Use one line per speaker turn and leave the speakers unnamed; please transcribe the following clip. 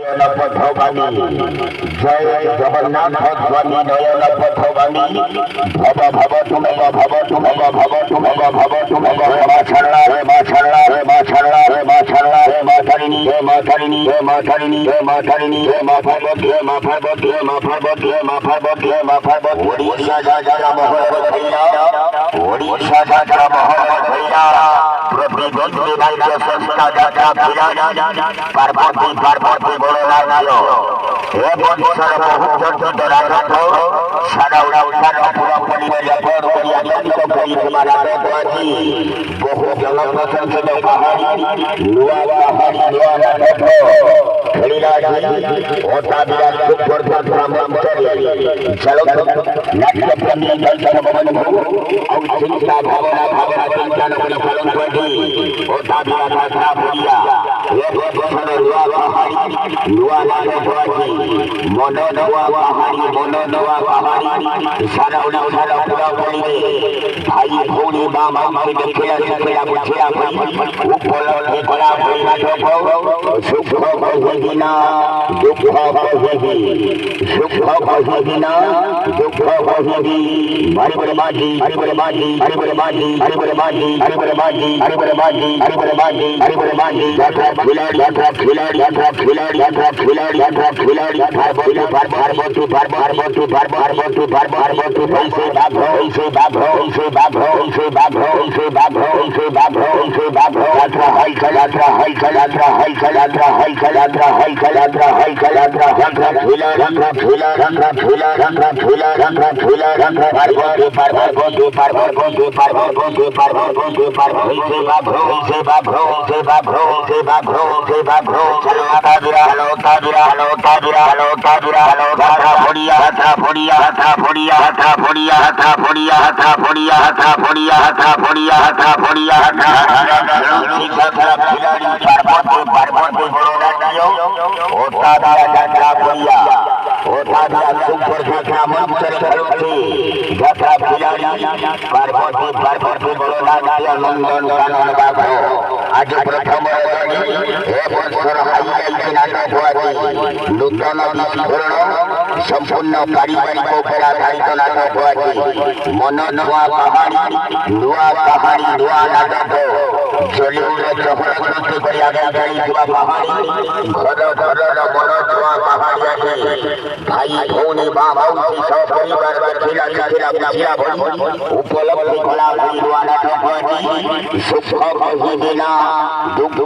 পথগামী জয় জগন্নাথ স্বামী নয়ন পথগামী ভব ভব তুমগ ভব তুমগ ভব তুমগ ভব তুমগ মা ছাড়া রে মা ছাড়া রে মা ছাড়া রে মা ছাড়া রে মা তারিণী হে মা তারিণী হে মা তারিণী হে মা তারিণী হে মা পার্বতী হে মা পার্বতী হে মা পার্বতী হে মা পার্বতী হে মা পার্বতী ওড়িশা যাত্রা মহল ভৈরা ওড়িশা যাত্রা মহল ভৈরা প্রতিবন্ধী রাজ্য সংস্থা যাত্রা ফিরা পার্বতী পার্বতী বড় রাজ্য এ বৎসর বহু চর্চিত রাজত্ব সারাউড়াউ সারাপুর পরিবার অত্যন্ত পরিসীমা রাজত্ব আছি বহু জনপ্রশংসিত পাহাড়ি নোয়া পাহাড়ি নোয়া রাজত্ব ওটা বিরাট সুপ্রভাত ব্রহ্মচর্য চলো নাট্যপ্রেমী দর্শন বন্ধু ও চিন্তা ভাবনা ভাবনা চিন্তা করে ফলন করে ওটা বিরাট ভাষা ভরিয়া এ বছর নোয়া পাহাড়ি নোয়া রাজত্ব আছি মন নোয়া পাহাড়ি সারাউড়া সারাপুর পরিবে ভাই ভৌরি মা মামাকে খেলা খেলা বুঝিয়া উপলব্ধি করা ভই নাটক সুখ কহিবি না দুঃখ কহিবি সুখ কহিবি না দুঃখ কহিবি হরিবরে বাজি হরিবরে বাজি হরিবরে বাজি হরিবরে বাজি হরিবরে বাজি হরিবরে বাজি হরিবরে বাজি হরিবরে বাজি যাত্রা খিলাড়ি যাত্রা খিলাড়ি যাত্রা খিলাড়ি যাত্রা খিলাড়ি যাত্রা খিলাড়ি পার্বতী পার্বতী পার্বতী পার্বতী হইছে বাঘ হইছে বাঘ হইছে বাঘ হইছে বাঘ হইছে বাঘ হইছে বাঘ হইছে বাঘ যাত্রা হইছে যাত্রা হইছে যাত্রা হইছে যাত্রা হইছে যাত্রা হইছে যাত্রা হইছে যাত্রা যাত্রা খিলা যাত্রা খিলা যাত্রা খিলা যাত্রা খিলা যাত্রা খিলা যাত্রা পার্বতী পার্বতী পার্বতী পার্বতী পার্বতী হইছে বাঘ হইছে বাঘ হইছে বাঘ হইছে বাঘ হইছে বাঘ চলো তাবিরা হলো তাবিরা হলো তাবিরা হলো তাবিরা হলো যাত্রা ফড়িয়া যাত্রা ফড়িয়া যাত্রা ফড়িয়া যাত্রা ফড়িয়া যাত্রা ফড়িয়া যাত্রা ফড়িয়া যাত্রা ফড়িয়া যাত্রা ফড়িয়া যাত্রা ফড়িয়া যাত্রা খিলাড়ি পার্বতী বড় রাজ্য ওটা দ্বারা যাত্রা ফড়িয়া ওটা দ্বারা সুন্দর যাত্রা মঞ্চরে খেলছে যাত্রা খিলাড়ি পার্বতী বড় রাজ্য নন্দন কানন বাঘ আজ প্রথম এ বছর হাইলাইট নাটক আছে নূতন বিস্ফোরণ সম্পূর্ণ পারিবারিক উপরে আধারিত নাটক আছে মন নোয়া পাহাড়ি নোয়া নাটক জলিউডে চক্রবর্তী করে আগে চালিয়েছিবা পাহাড়ি ঘর ঘরর মন নোয়া পাহাড়ি আছে ভাই ভৌনি বা ভৌতি সব পরিবার খিলা উপলব্ধি করা নোয়া নাটক আছে সুখ কহিবি না দুঃখ